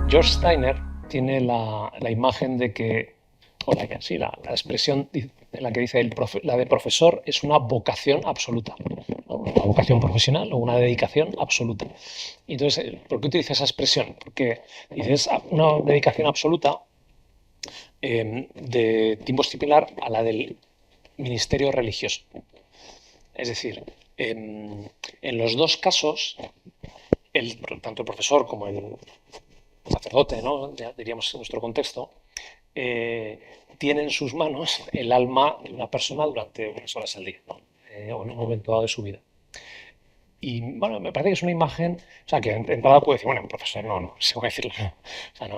George Steiner tiene la imagen de que, o la expresión en la que dice la de profesor es una vocación absoluta, ¿no? Una vocación profesional o una dedicación absoluta. Y entonces, ¿por qué utiliza esa expresión? Porque dices una dedicación absoluta de tipo similar a la del ministerio religioso. Es decir, en los dos casos, tanto el profesor como el sacerdote, ¿no? Ya diríamos en nuestro contexto, tiene en sus manos el alma de una persona durante unas horas al día, ¿no? O en un momento dado de su vida. Y bueno, me parece que es una imagen, o sea, que en entrada puede decir, bueno, un profesor, no, se puede decirlo, no. O sea,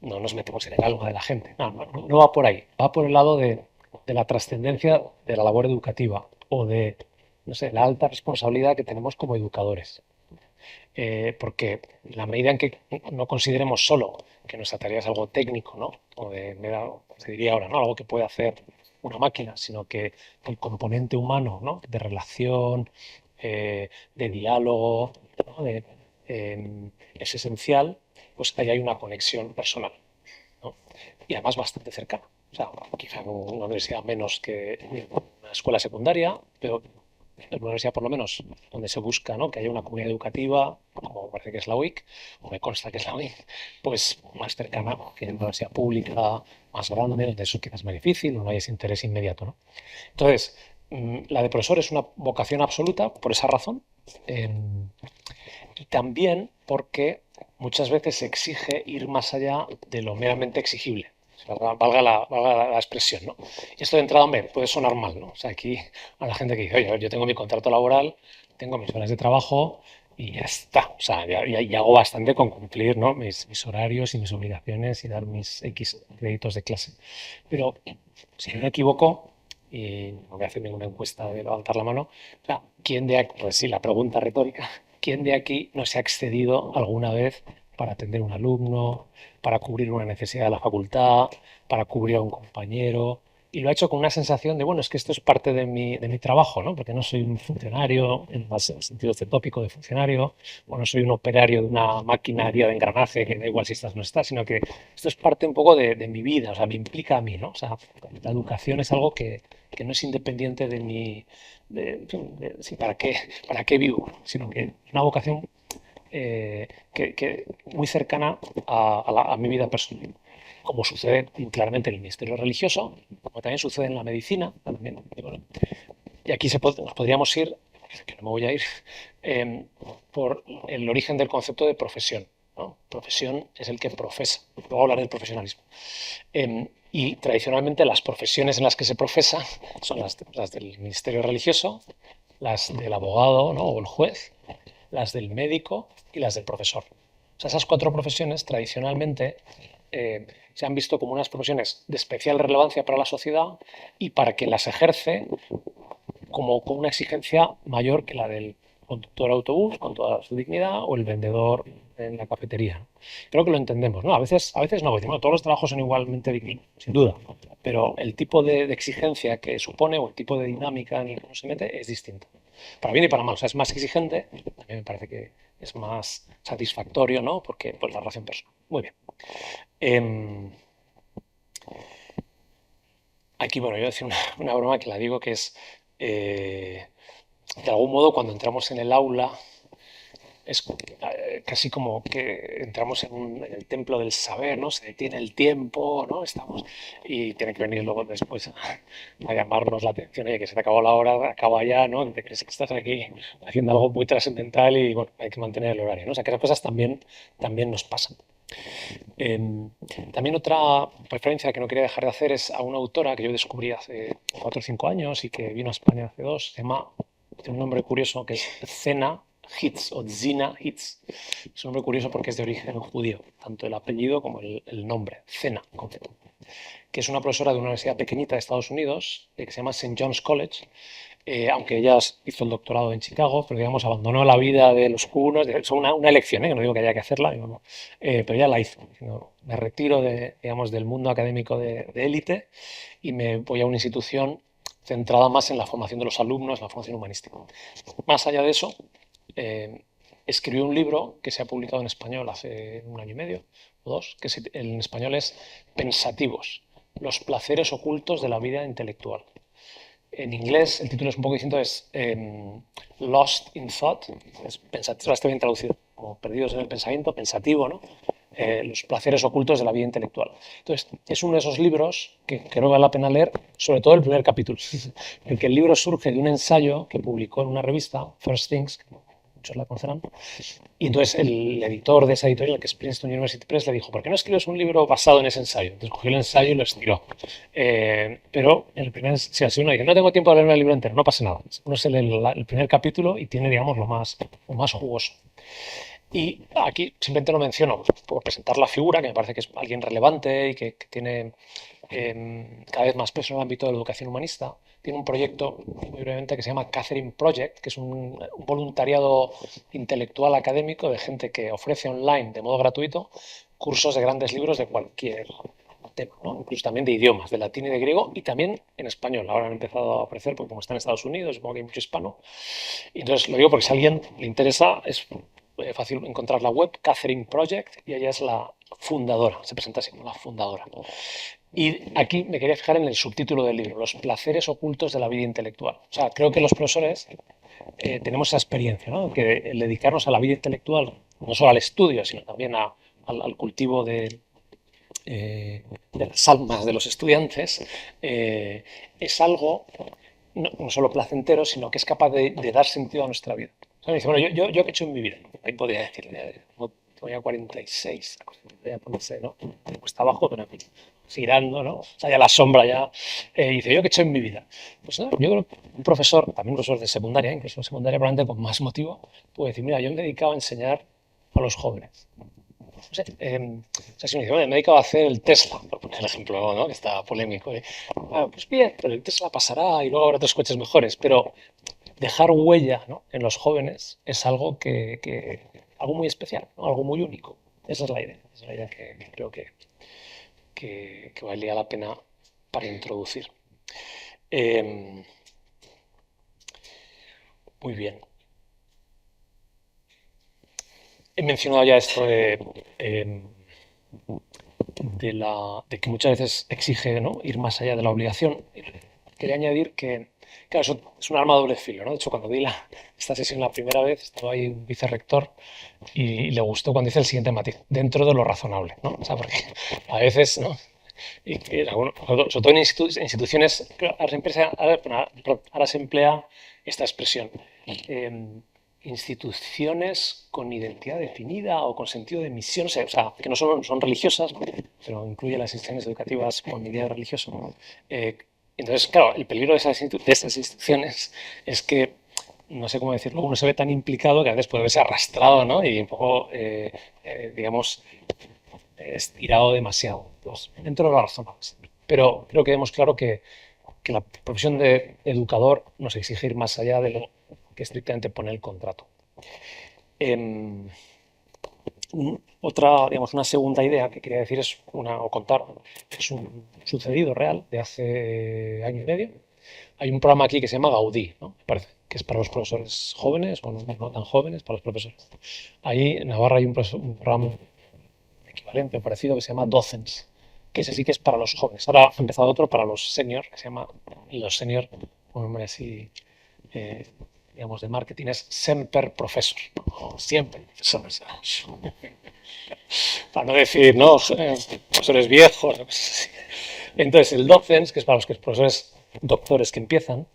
no nos metemos en el alma de la gente. No va por ahí, va por el lado de la trascendencia de la labor educativa o de, no sé, la alta responsabilidad que tenemos como educadores. Porque la medida en que no consideremos solo que nuestra tarea es algo técnico, ¿no? O se diría ahora, ¿no? Algo que puede hacer una máquina, sino que el componente humano, ¿no? De relación, de diálogo, ¿no? Es esencial, pues ahí hay una conexión personal, ¿no? Y además bastante cercana. O sea, quizá en una universidad menos que en una escuela secundaria, pero en una universidad por lo menos donde se busca, ¿no? Que haya una comunidad educativa, como parece que es la UIC, o me consta que es la UIC, pues más cercana que en una universidad pública más grande, donde eso quizás es más difícil, no hay ese interés inmediato, ¿no? Entonces, la de profesor es una vocación absoluta por esa razón, eh, y también porque muchas veces se exige ir más allá de lo meramente exigible. O sea, valga la expresión, ¿no? Y esto de entrada, hombre, puede sonar mal, ¿no? O sea, aquí a la gente que dice, oye, yo tengo mi contrato laboral, tengo mis horas de trabajo y ya está. O sea, ya hago bastante con cumplir, ¿no? Mis horarios y mis obligaciones y dar mis X créditos de clase. Pero si no me equivoco, y no voy a hacer ninguna encuesta de levantar la mano, o sea, ¿quién de aquí, pues sí, la pregunta retórica, ¿quién de aquí no se ha excedido alguna vez para atender a un alumno, para cubrir una necesidad de la facultad, para cubrir a un compañero? Y lo ha hecho con una sensación de, bueno, es que esto es parte de mi trabajo, ¿no? Porque no soy un funcionario, en más en el sentido este tópico de funcionario, o no soy un operario de una maquinaria de engranaje, que da igual si estás o no estás, sino que esto es parte un poco de mi vida, o sea, me implica a mí, ¿no? O sea, la educación es algo que no es independiente de mi, sí, para qué vivo, sino que es una vocación muy cercana a mi vida personal, como sucede claramente en el ministerio religioso, como también sucede en la medicina, también, y aquí nos podríamos ir, que no me voy a ir, por el origen del concepto de profesión, ¿no? Profesión es el que profesa, luego hablaré del profesionalismo. Y tradicionalmente las profesiones en las que se profesa son las del ministerio religioso, las del abogado, ¿no? O el juez, las del médico y las del profesor. O sea, esas cuatro profesiones tradicionalmente se han visto como unas profesiones de especial relevancia para la sociedad y para quien las ejerce como con una exigencia mayor que la del conductor de autobús con toda su dignidad o el vendedor en la cafetería. Creo que lo entendemos, ¿no? A veces no, porque bueno, todos los trabajos son igualmente dignos, sin duda, pero el tipo de exigencia que supone o el tipo de dinámica en el que uno se mete es distinto. Para bien y para mal, o sea, es más exigente, también me parece que es más satisfactorio, ¿no? Porque pues, la relación personal. Muy bien. Eh, Aquí, bueno, yo voy a decir una broma que la digo que es, de algún modo, cuando entramos en el aula, es casi como que entramos en el templo del saber, ¿no? Se detiene el tiempo, ¿no? Y tiene que venir luego después a llamarnos la atención, oye, que se te acabó la hora, acaba ya, ¿no? Te crees que estás aquí haciendo algo muy trascendental y, bueno, hay que mantener el horario, ¿no? O sea, que esas cosas también nos pasan. Eh, También otra referencia que no quería dejar de hacer es a una autora que yo descubrí hace 4 o 5 años y que vino a España hace dos. Tiene un nombre curioso que es Zena Hitz o Zina Hitz. Es un nombre curioso porque es de origen judío, tanto el apellido como el nombre, Zena, que es una profesora de una universidad pequeñita de Estados Unidos, que se llama Saint John's College, aunque ella hizo el doctorado en Chicago, pero digamos abandonó la vida de los cubanos, es una elección, que no digo que haya que hacerla, digo, pero ella la hizo. Me retiro digamos, del mundo académico de élite y me voy a una institución centrada más en la formación de los alumnos, la formación humanística. Más allá de eso, eh, escribió un libro que se ha publicado en español hace un año y medio o dos, que en español es Pensativos, los placeres ocultos de la vida intelectual. En inglés el título es un poco distinto, es Lost in Thought, está bien traducido, como perdidos en el pensamiento, pensativo, ¿no? Los placeres ocultos de la vida intelectual. Entonces, es uno de esos libros que creo que vale la pena leer, sobre todo el primer capítulo, en que el libro surge de un ensayo que publicó en una revista, First Things, que muchos la conocerán, y entonces el editor de esa editorial, que es Princeton University Press, le dijo, ¿por qué no escribes un libro basado en ese ensayo? Entonces cogió el ensayo y lo estiró. Pero en el primer, si así uno dice, no tengo tiempo de leerme el libro entero, no pasa nada. Uno se lee el primer capítulo y tiene, digamos, lo más jugoso. Y aquí simplemente lo menciono por presentar la figura, que me parece que es alguien relevante y que tiene cada vez más peso en el ámbito de la educación humanista. Tiene un proyecto, muy brevemente, que se llama Catherine Project, que es un voluntariado intelectual académico de gente que ofrece online de modo gratuito cursos de grandes libros de cualquier tema, ¿no? Incluso también de idiomas, de latín y de griego, y también en español. Ahora han empezado a aparecer, porque como está en Estados Unidos, supongo que hay mucho hispano. Y entonces lo digo porque si a alguien le interesa, es fácil encontrar la web, Catherine Project, y ella es la fundadora, se presenta así como la fundadora. Y aquí me quería fijar en el subtítulo del libro, Los placeres ocultos de la vida intelectual. O sea, creo que los profesores tenemos esa experiencia, ¿no? Que el dedicarnos a la vida intelectual, no solo al estudio, sino también al cultivo de las almas de los estudiantes, es algo no solo placentero, sino que es capaz de dar sentido a nuestra vida. O sea, me dice, bueno, yo qué he hecho en mi vida. Ahí podría decirle, tengo ya 46, ya ponerse, ¿no? Cuesta abajo, pero en fin, girando, ¿no? O sea, ya la sombra ya. Dice, ¿yo qué he hecho en mi vida? Pues no, yo creo que un profesor, también un profesor de secundaria, incluso secundaria probablemente con más motivo, puede decir, mira, yo me he dedicado a enseñar a los jóvenes. No sé, o sea, si me dice, bueno, me he dedicado a hacer el Tesla, por poner el ejemplo, ¿no? Que está polémico. Pues bien, pero el Tesla pasará y luego habrá otros coches mejores. Pero dejar huella, ¿no? En los jóvenes es algo algo muy especial, ¿no? Algo muy único. Esa es la idea. Esa es la idea que creo que valía la pena para introducir. Eh, Muy bien. He mencionado ya esto de que muchas veces exige, ¿no? Ir más allá de la obligación. Quería añadir que, claro, eso es un arma de doble filo, ¿no? De hecho, cuando di esta sesión la primera vez, estaba ahí un vicerrector y le gustó cuando dice el siguiente matiz, dentro de lo razonable, ¿no? O sea, porque a veces, ¿no? Y sobre todo en instituciones, ahora se emplea esta expresión. Instituciones con identidad definida o con sentido de misión, o sea, que no son religiosas, pero incluye las instituciones educativas con idea religiosa. Entonces, claro, el peligro de estas instituciones es que, no sé cómo decirlo, uno se ve tan implicado que a veces puede verse arrastrado, ¿no? Y un poco, digamos, estirado demasiado, pues, dentro de lo razonable. Pero creo que vemos claro que la profesión de educador nos exige ir más allá de lo que estrictamente pone el contrato. Otra, digamos, una segunda idea que quería decir o contar, es un sucedido real de hace año y medio. Hay un programa aquí que se llama Gaudí, ¿no? Me parece, que es para los profesores jóvenes o no tan jóvenes, para los profesores. Ahí en Navarra hay un programa equivalente o parecido que se llama Docens, que ese sí que es para los jóvenes. Ahora ha empezado otro para los seniors, que se llama los seniors, un nombre así, digamos, de marketing, es Semper Professor, ¿no? Siempre profesor. Para no decir, no, profesores viejos. Entonces, el Docens, que es para los profesores doctores que empiezan,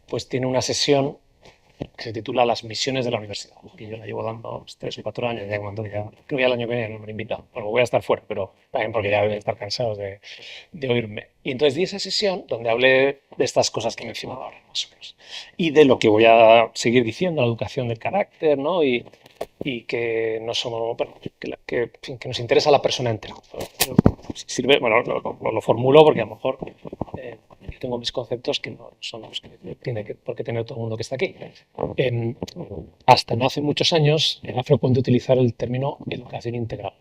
pues tiene una sesión que se titula Las misiones de la universidad, que yo la llevo dando 3 o 4 años, ya cuando creo que ya el año que viene no me invita, bueno, voy a estar fuera, pero también porque ya deben estar cansados de oírme. Y entonces di esa sesión donde hablé de estas cosas que mencionaba ahora, más o menos, y de lo que voy a seguir diciendo, la educación del carácter, ¿no? Y que no somos, bueno, que nos interesa la persona entera. Sirve, bueno, lo formulo porque a lo mejor yo tengo mis conceptos que no son los que tiene por qué tener todo el mundo que está aquí. Hasta no hace muchos años era frecuente utilizar el término educación integral.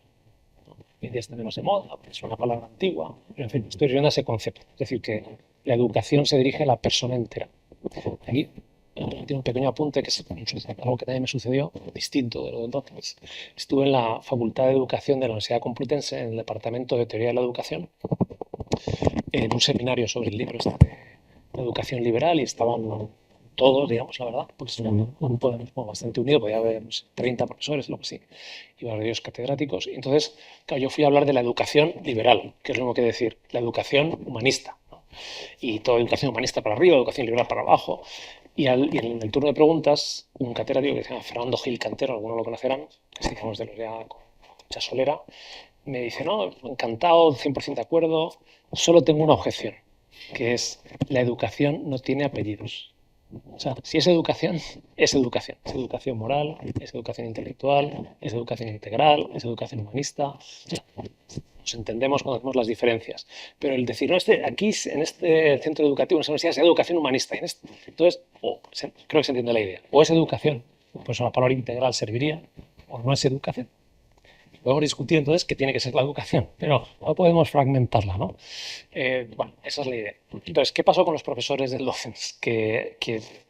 Hoy en día está menos de moda, es una palabra antigua, pero en fin, estoy viendo ese concepto. Es decir, que la educación se dirige a la persona entera. Aquí tiene un pequeño apunte que es algo que también me sucedió, distinto de lo de entonces. Estuve en la Facultad de Educación de la Universidad Complutense, en el Departamento de Teoría de la Educación, en un seminario sobre el libro de educación liberal y estaban todos, digamos, la verdad, pues un grupo bastante unido, podía haber no sé, 30 profesores, lo que sí, y varios catedráticos. Y entonces, claro, yo fui a hablar de la educación liberal, que es lo mismo que decir la educación humanista, ¿no? Y toda educación humanista para arriba, educación liberal para abajo. Y en el turno de preguntas, un catedrático que se llama Fernando Gil Cantero, algunos lo conocerán, que es, digamos, de los ya con mucha solera, me dice, no, encantado, 100% de acuerdo, solo tengo una objeción, que es la educación no tiene apellidos. O sea, si es educación, es educación. Es educación moral, es educación intelectual, es educación integral, es educación humanista. O sea, nos entendemos cuando hacemos las diferencias. Pero el decir, no, aquí en este centro educativo, en esta universidad, es educación humanista. Entonces, creo que se entiende la idea. O es educación, pues la palabra integral serviría, o no es educación. Podemos discutir entonces qué tiene que ser la educación, pero no podemos fragmentarla, ¿no? Bueno, esa es la idea. Entonces, ¿qué pasó con los profesores del Docens? Que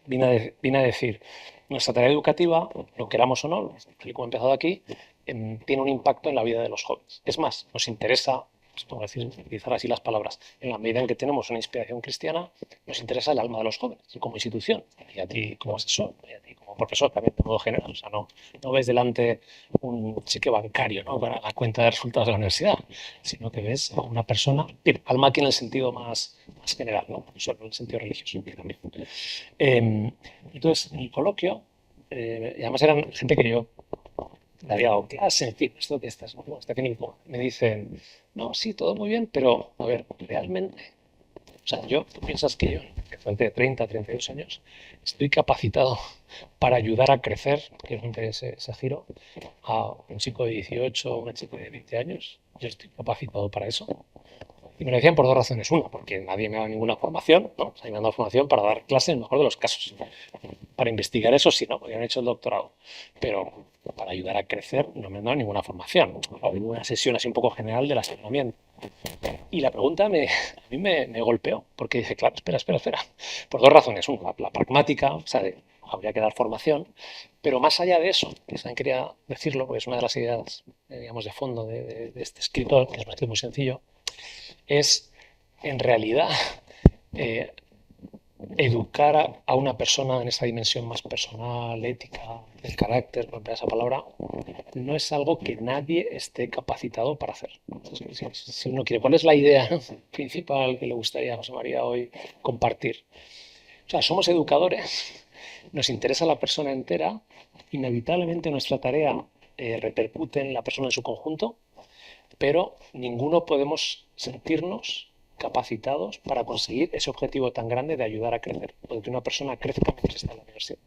vine a decir, nuestra tarea educativa, lo queramos o no, tal y como he empezado aquí, tiene un impacto en la vida de los jóvenes. Es más, nos interesa, puedo decir, utilizar así las palabras, en la medida en que tenemos una inspiración cristiana, nos interesa el alma de los jóvenes como institución, y a ti como asesor, y a ti como profesor también de modo general. O sea, no ves delante un cheque bancario, ¿no?, para la cuenta de resultados de la universidad, sino que ves a una persona, alma aquí en el sentido más general, ¿no? Solo en el sentido religioso también. Entonces, en el coloquio, y además eran gente que yo le había dado clase, en fin, esto que estás, ¿no?, está clínico, me dicen, no, sí, todo muy bien, pero, a ver, realmente, o sea, tú piensas que yo, de 30, 32 años, estoy capacitado para ayudar a crecer, que es ese giro, a un chico de 18 o una chica de 20 años. Yo estoy capacitado para eso. Y me lo decían por dos razones. Una, porque nadie me ha dado ninguna formación, ¿no? O sea, me han dado formación para dar clases en el mejor de los casos. Para investigar eso sí, no, porque han hecho el doctorado. Pero para ayudar a crecer no me han dado ninguna formación. Una sesión así un poco general del asesoramiento. Y la pregunta a mí me golpeó, porque dije, claro, espera. Por dos razones. Una, la pragmática, o sea, habría que dar formación, pero más allá de eso, que también quería decirlo, porque es una de las ideas, digamos, de fondo de este escritor, que es muy sencillo, es en realidad eh, educar a una persona en esa dimensión más personal, ética, del carácter, por emplear esa palabra, no es algo que nadie esté capacitado para hacer. Si uno quiere, ¿cuál es la idea principal que le gustaría a José María hoy compartir? O sea, somos educadores, nos interesa la persona entera, inevitablemente nuestra tarea repercute en la persona en su conjunto, pero ninguno podemos sentirnos capacitados para conseguir ese objetivo tan grande de ayudar a crecer, o de que una persona crezca mientras está en la universidad.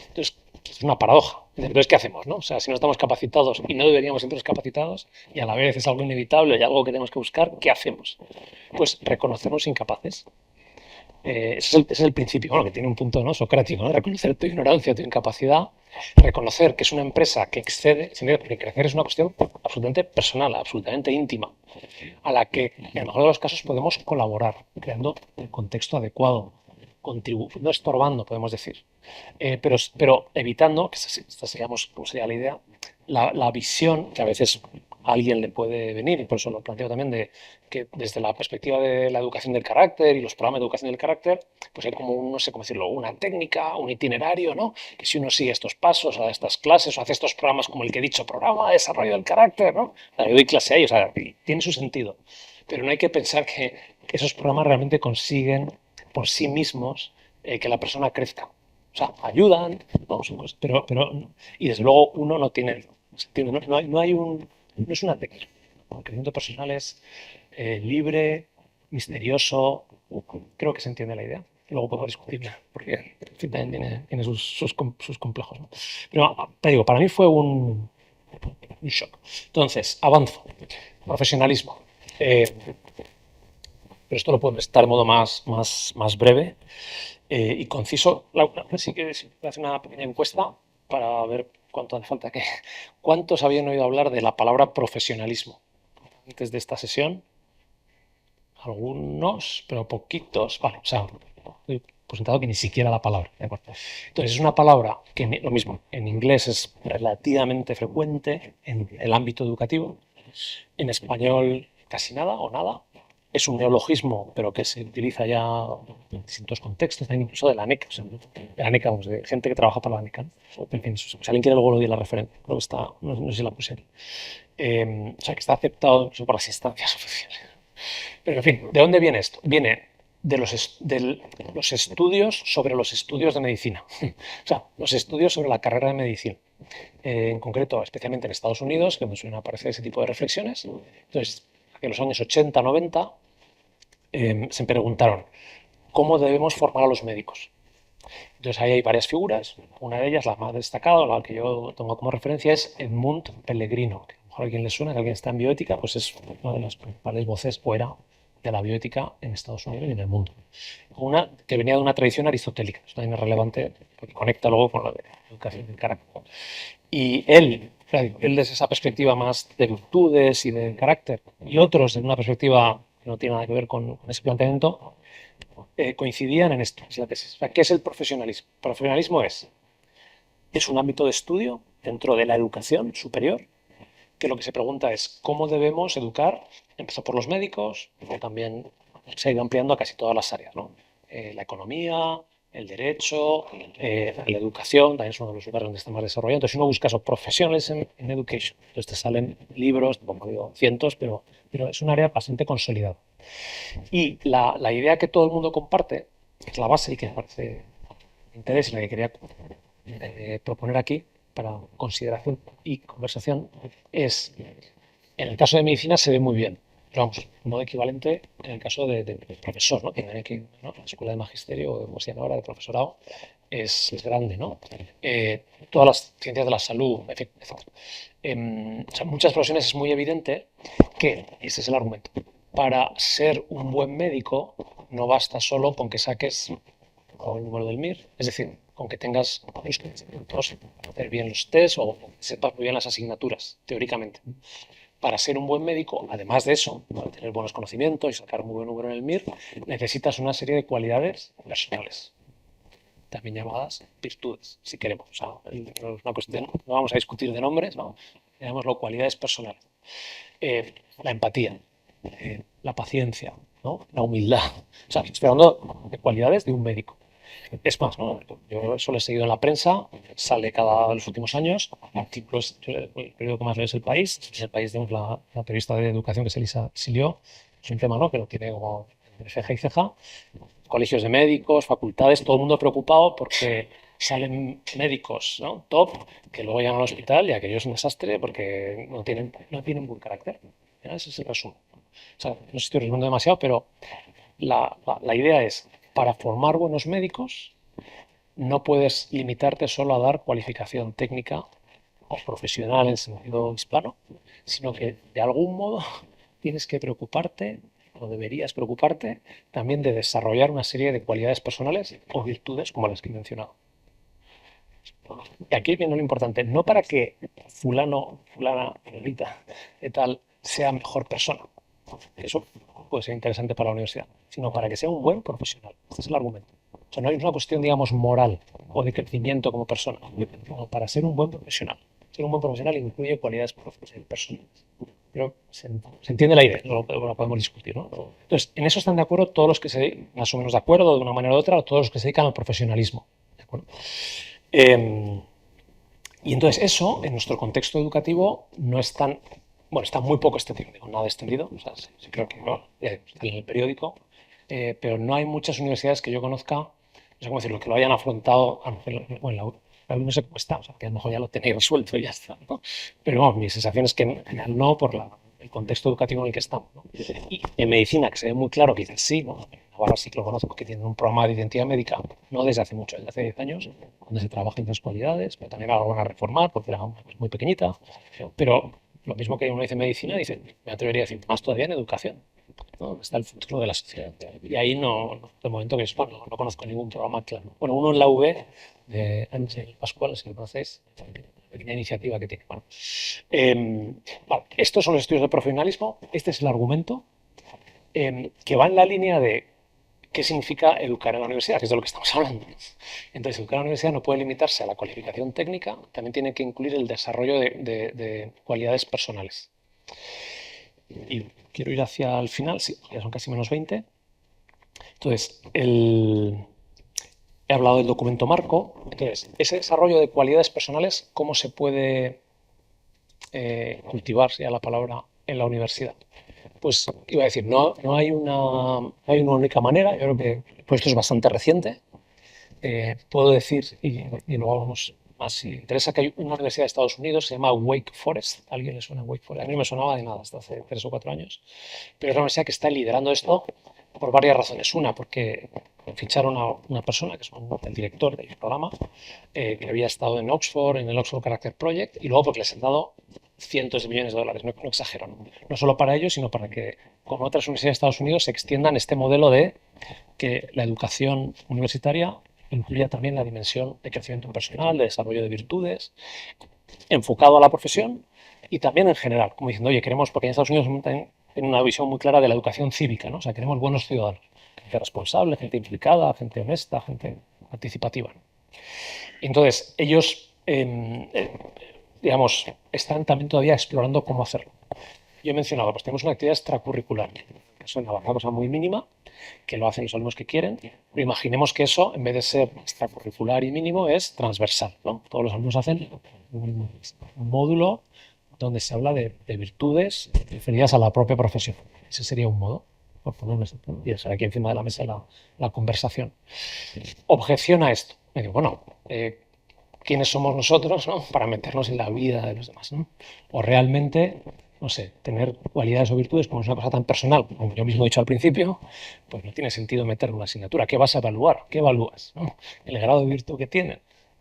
Entonces, es una paradoja. Entonces, ¿qué hacemos, no? O sea, si no estamos capacitados y no deberíamos sentirnos capacitados, y a la vez es algo inevitable y algo que tenemos que buscar, ¿qué hacemos? Pues reconocernos incapaces. Ese es el principio, bueno, que tiene un punto, ¿no?, socrático, ¿no? Reconocer tu ignorancia, tu incapacidad, reconocer que es una empresa que excede, porque crecer es una cuestión absolutamente personal, absolutamente íntima, a la que en el mejor de los casos podemos colaborar, creando el contexto adecuado, no estorbando, podemos decir, pero evitando, que esta seríamos, como sería la idea, la visión que a veces a alguien le puede venir, y por eso lo planteo también, de que desde la perspectiva de la educación del carácter y los programas de educación del carácter, pues hay como, no sé cómo decirlo, una técnica, un itinerario, ¿no? Que si uno sigue estos pasos, a estas clases, o hace estos programas como el que he dicho, programa de desarrollo del carácter, ¿no? O sea, yo doy clase ahí, o sea, tiene su sentido. Pero no hay que pensar que esos programas realmente consiguen por sí mismos que la persona crezca. O sea, ayudan, no, pero y desde luego uno no tiene, no es una técnica. El crecimiento personal es libre, misterioso. Creo que se entiende la idea. Luego podemos discutirla, porque en fin, también tiene sus complejos, ¿no? Pero te digo, para mí fue un shock. Entonces, avanzo. Profesionalismo. Pero esto lo puedo estar de modo más breve y conciso. Laura, sí que voy a hacer una pequeña encuesta para ver cuánto hace falta. ¿Cuántos habían oído hablar de la palabra profesionalismo antes de esta sesión? Algunos, pero poquitos. Vale, o sea, por sentado que ni siquiera la palabra, ¿de acuerdo? Entonces, es una palabra que, lo mismo, en inglés es relativamente frecuente en el ámbito educativo, en español casi nada o nada. Es un neologismo, pero que se utiliza ya en distintos contextos, incluso de la ANECA, o sea, de la ANECA, vamos, de gente que trabaja para la ANECA, ¿no? En fin, si alguien quiere luego lo di la referencia, creo que está, no sé si la puse aquí. O sea, que está aceptado incluso por las instancias oficiales. Pero, en fin, ¿de dónde viene esto? Viene de los estudios sobre los estudios de medicina. O sea, los estudios sobre la carrera de medicina. En concreto, especialmente en Estados Unidos, que me suelen aparecer ese tipo de reflexiones. Entonces, en los años 80, 90, se preguntaron, ¿cómo debemos formar a los médicos? Entonces, ahí hay varias figuras. Una de ellas, la más destacada, la que yo tengo como referencia, es Edmund Pellegrino, que a lo mejor a alguien le suena, que alguien está en bioética, pues es una de las principales voces, o era, de la bioética en Estados Unidos y en el mundo. Una que venía de una tradición aristotélica, esto también es relevante porque conecta luego con la de educación del carácter. Y él, desde esa perspectiva más de virtudes y de carácter, y otros desde una perspectiva que no tiene nada que ver con ese planteamiento, coincidían en esto, es la tesis. O sea, ¿qué es el profesionalismo? El profesionalismo es un ámbito de estudio dentro de la educación superior, que lo que se pregunta es cómo debemos educar. Empezó por los médicos, pero también se ha ido ampliando a casi todas las áreas, ¿no? La economía, el derecho, la educación, también es uno de los lugares donde está más desarrollado. Entonces, si uno busca esos profesionales en education, entonces te salen libros, como digo, cientos, pero es un área bastante consolidada. Y la idea que todo el mundo comparte, que es la base y que me parece de interés y la que quería proponer aquí para consideración y conversación, es, en el caso de medicina se ve muy bien, pero vamos, un modo equivalente en el caso de profesor, ¿no? ¿No? La escuela de magisterio, o como se llama ahora, de profesorado, es grande, ¿no? Todas las ciencias de la salud, etc. O sea, muchas profesiones es muy evidente que, ese es el argumento, para ser un buen médico no basta solo con que saques el número del MIR, es decir, con que tengas los conocimientos, hacer bien los test o sepas muy bien las asignaturas, teóricamente. Para ser un buen médico, además de eso, para tener buenos conocimientos y sacar un muy buen número en el MIR, necesitas una serie de cualidades personales, también llamadas virtudes, si queremos. O sea, no es una cuestión, no vamos a discutir de nombres, no, llamémoslo cualidades personales. La empatía, la paciencia, ¿no? La humildad. O sea, estoy hablando de cualidades de un médico. Es más, ¿no? Yo eso lo he seguido en la prensa, sale cada de los últimos años, artículos, el periódico que más leo es El País, es El País de la periodista de educación que es Elisa Silió, es un tema, ¿no?, que lo tiene como entre ceja y ceja, colegios de médicos, facultades, todo el mundo preocupado porque salen médicos, ¿no?, top, que luego llegan al hospital y aquello es un desastre porque no tienen buen carácter. Ese es el resumen. O sea, no sé si estoy resumiendo demasiado, pero la idea es, para formar buenos médicos, no puedes limitarte solo a dar cualificación técnica o profesional en sentido hispano, sino que de algún modo tienes que preocuparte o deberías preocuparte también de desarrollar una serie de cualidades personales o virtudes como las que he mencionado. Y aquí viene lo importante, no para que fulano, fulana, fulanita, tal, sea mejor persona, eso puede ser interesante para la universidad, sino para que sea un buen profesional. Este es el argumento. O sea, no es una cuestión, digamos, moral o de crecimiento como persona, sino para ser un buen profesional. Ser un buen profesional incluye cualidades personales. Pero se entiende la idea, no lo podemos discutir, ¿no? Entonces, en eso están de acuerdo todos los que más o menos de acuerdo, de una manera u otra, o todos los que se dedican al profesionalismo. ¿De acuerdo? Y entonces eso, en nuestro contexto educativo, no es tan, bueno, está muy poco extendido, digo, nada extendido, o sea, sí creo que no, está en el periódico, pero no hay muchas universidades que yo conozca, no sé cómo decirlo, que lo hayan afrontado, bueno, la UNED no sé cómo está, o sea, que a lo mejor ya lo tenéis resuelto y ya está, ¿no? Pero vamos, mi sensación es que en general no, por el contexto educativo en el que estamos, ¿no? Y en medicina, que se ve muy claro, quizás sí, ¿no? Ahora sí que lo conozco, que tienen un programa de identidad médica, no desde hace mucho, desde hace 10 años, donde se trabaja en esas cualidades, pero también ahora van a reformar porque era muy pequeñita. Pero lo mismo que uno dice en medicina, dice, me atrevería a decir, más todavía en educación, ¿no? Está el futuro de la sociedad. Y ahí de momento que es, bueno, no conozco ningún programa claro. Bueno, uno en la UB, de Ángel Pascual, si lo conocéis, una pequeña iniciativa que tiene. Bueno, vale, estos son los estudios de profesionalismo, este es el argumento, que va en la línea de ¿qué significa educar en la universidad? Que es de lo que estamos hablando. Entonces, educar en la universidad no puede limitarse a la cualificación técnica, también tiene que incluir el desarrollo de cualidades personales. Y quiero ir hacia el final, sí, ya son casi menos 20. Entonces, he hablado del documento marco. Entonces, ese desarrollo de cualidades personales, ¿cómo se puede cultivar, ya la palabra, en la universidad? Pues iba a decir, no hay una única manera. Yo creo que pues esto es bastante reciente. Puedo decir, y luego vamos más si interesa, que hay una universidad de Estados Unidos, se llama Wake Forest. ¿A alguien le suena Wake Forest? A mí no me sonaba de nada hasta hace 3 o 4 años. Pero es una universidad que está liderando esto por varias razones. Una, porque ficharon a una persona, que es el director del programa, que había estado en Oxford, en el Oxford Character Project, y luego porque les han dado cientos de millones de dólares, no exagero, no solo para ellos, sino para que con otras universidades de Estados Unidos se extiendan este modelo de que la educación universitaria incluya también la dimensión de crecimiento personal, de desarrollo de virtudes, enfocado a la profesión y también en general, como diciendo, oye, queremos, porque en Estados Unidos tienen una visión muy clara de la educación cívica, ¿no? O sea, queremos buenos ciudadanos, gente responsable, gente implicada, gente honesta, gente participativa. Entonces, ellos, digamos, están también todavía explorando cómo hacerlo. Yo he mencionado, pues tenemos una actividad extracurricular, que es una cosa muy mínima, que lo hacen los alumnos que quieren, pero imaginemos que eso, en vez de ser extracurricular y mínimo, es transversal, ¿no? Todos los alumnos hacen un módulo donde se habla de virtudes referidas a la propia profesión. Ese sería un modo, por poner un ejemplo, y estar aquí encima de la mesa la conversación. Objeción a esto. Me digo, bueno, ¿quiénes somos nosotros, ¿no? Para meternos en la vida de los demás, ¿no? O realmente, no sé, tener cualidades o virtudes como es una cosa tan personal, como yo mismo he dicho al principio, pues no tiene sentido meter una asignatura. ¿Qué vas a evaluar? ¿Qué evalúas? ¿No? El grado de virtud que tienen.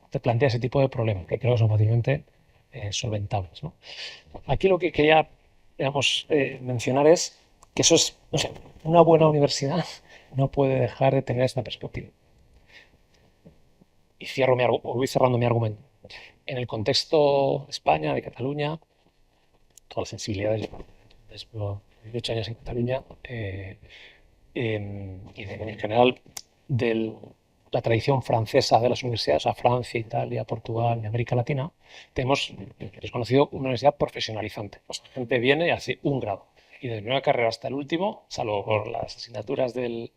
Te plantea ese tipo de problemas que creo que son fácilmente solventables, ¿no? Aquí lo que quería, digamos, mencionar es que eso es, no sé, una buena universidad no puede dejar de tener esta perspectiva. Y voy cerrando mi argumento. En el contexto de España, de Cataluña, todas las sensibilidades, después de 18 años en Cataluña, y en general de la tradición francesa de las universidades, a Francia, Italia, Portugal y América Latina, tenemos, es conocido, una universidad profesionalizante. La gente viene y hace un grado. Y desde la primera carrera hasta el último, salvo por las asignaturas del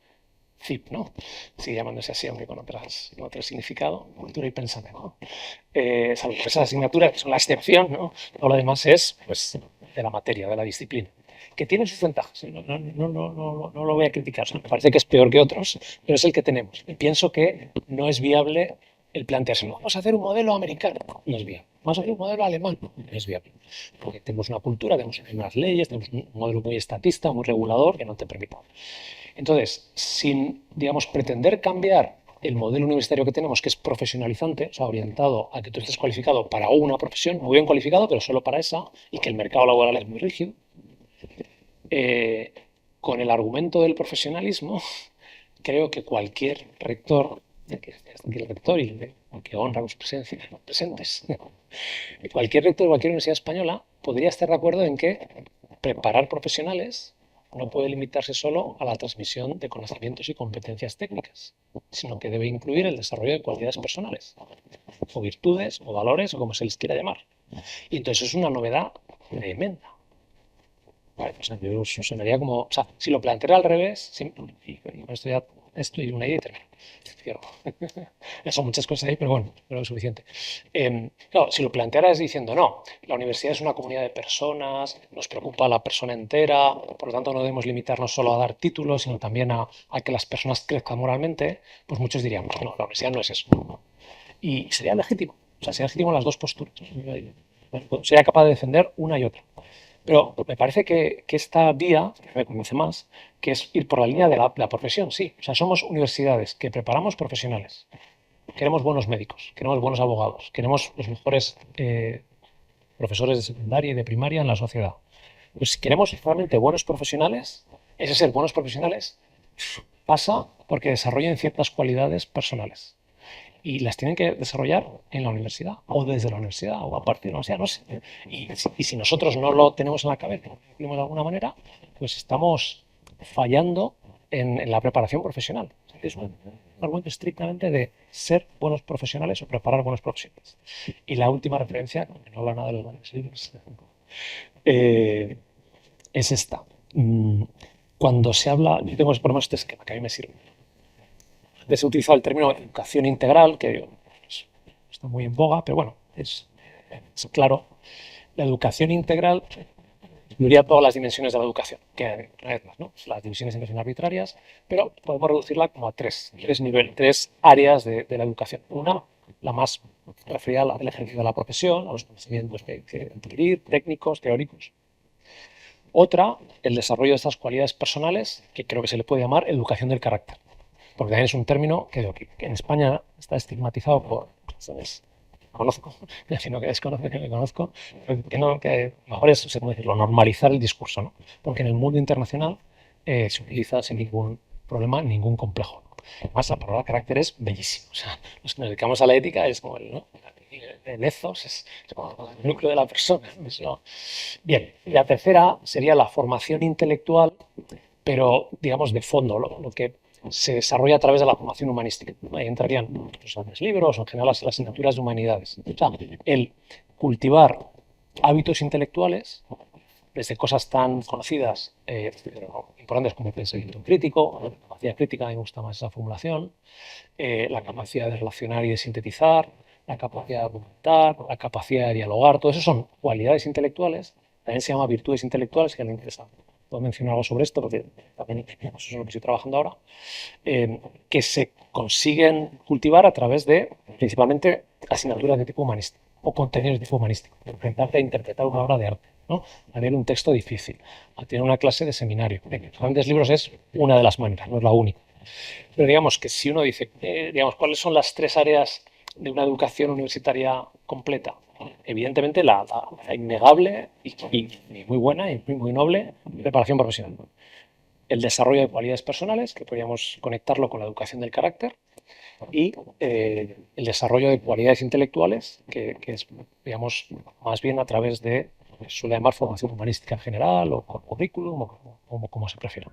CIP, ¿no? Sigue llamándose así, aunque con otro significado, cultura y pensamiento, ¿no? Salvo por esas asignaturas que son la excepción, ¿no? Todo lo demás es, pues, de la materia, de la disciplina, que tiene sus ventajas. No lo voy a criticar, o sea, me parece que es peor que otros, pero es el que tenemos. Y pienso que no es viable el plantearse, no, vamos a hacer un modelo americano, no es viable. Vamos a hacer un modelo alemán, no es viable. Porque tenemos una cultura, tenemos unas leyes, tenemos un modelo muy estatista, muy regulador, que no te permite. Entonces, sin, digamos, pretender cambiar el modelo universitario que tenemos, que es profesionalizante, o sea, orientado a que tú estés cualificado para una profesión, muy bien cualificado, pero solo para esa, y que el mercado laboral es muy rígido, con el argumento del profesionalismo, creo que cualquier rector, que aquí el rector y que honra los presentes, cualquier rector de cualquier universidad española podría estar de acuerdo en que preparar profesionales no puede limitarse solo a la transmisión de conocimientos y competencias técnicas, sino que debe incluir el desarrollo de cualidades personales, o virtudes, o valores, o como se les quiera llamar. Y entonces es una novedad tremenda. Vale, o sea, yo sonaría como, o sea, si lo planteara al revés, y con esto ya estoy una idea y termino. Cierro. Son muchas cosas ahí, pero bueno, creo que es suficiente. Claro, si lo plantearas diciendo, no, la universidad es una comunidad de personas, nos preocupa la persona entera, por lo tanto no debemos limitarnos solo a dar títulos, sino también a que las personas crezcan moralmente, pues muchos dirían, no, la universidad no es eso. Y sería legítimo, o sea, sería legítimo las dos posturas. Sería capaz de defender una y otra. Pero me parece que esta vía, que me convence más, que es ir por la línea de la profesión, sí. O sea, somos universidades que preparamos profesionales. Queremos buenos médicos, queremos buenos abogados, queremos los mejores profesores de secundaria y de primaria en la sociedad. Pues si queremos realmente buenos profesionales, ese ser buenos profesionales pasa porque desarrollen ciertas cualidades personales. Y las tienen que desarrollar en la universidad, o desde la universidad, o a partir de la universidad, no sé. Y si nosotros no lo tenemos en la cabeza, lo incluimos de alguna manera, pues estamos fallando en la preparación profesional. Es un argumento estrictamente de ser buenos profesionales o preparar buenos profesionales. Y la última referencia, que no habla nada de los grandes libros, es esta. Cuando se habla, yo tengo por lo menos este esquema que a mí me sirve. Antes he utilizado el término educación integral, que digo, está muy en boga, pero bueno, es claro. La educación integral incluiría todas las dimensiones de la educación, que una vez más, ¿no? Las divisiones siempre son arbitrarias, pero podemos reducirla como a tres niveles, tres áreas de la educación. Una, la más referida al ejercicio de la profesión, a los conocimientos que adquirir, técnicos, teóricos. Otra, el desarrollo de estas cualidades personales, que creo que se le puede llamar educación del carácter, porque también es un término que en España está estigmatizado por razones conozco, sino que desconozco, que me conozco, que mejor es, se puede decirlo, normalizar el discurso, ¿no? Porque en el mundo internacional se utiliza sin ningún problema, ningún complejo. Además, la palabra carácter es bellísimo. O sea, los que nos dedicamos a la ética es como el ethos, es como el núcleo de la persona. ¿No? Bien, y la tercera sería la formación intelectual, pero digamos de fondo, lo que se desarrolla a través de la formación humanística. Ahí entrarían los grandes libros, o en general las asignaturas de humanidades. O sea, el cultivar hábitos intelectuales, desde cosas tan conocidas, pero importantes como el pensamiento crítico, la capacidad crítica, me gusta más esa formulación, la capacidad de relacionar y de sintetizar, la capacidad de argumentar, la capacidad de dialogar, todo eso son cualidades intelectuales, también se llama virtudes intelectuales, que le interesa. Puedo mencionar algo sobre esto, porque también eso es lo que estoy trabajando ahora, que se consiguen cultivar a través de, principalmente, asignaturas de tipo humanístico o contenidos de tipo humanístico. Enfrentarte a interpretar una obra de arte, ¿no? A leer un texto difícil, a tener una clase de seminario. Los grandes libros es una de las maneras, no es la única. Pero digamos que si uno dice, digamos, ¿cuáles son las tres áreas de una educación universitaria completa? Evidentemente la innegable y muy buena y muy noble preparación profesional. El desarrollo de cualidades personales, que podríamos conectarlo con la educación del carácter, y el desarrollo de cualidades intelectuales, que es, digamos, más bien a través de, se suele llamar formación humanística en general, o currículum, o como se prefiera.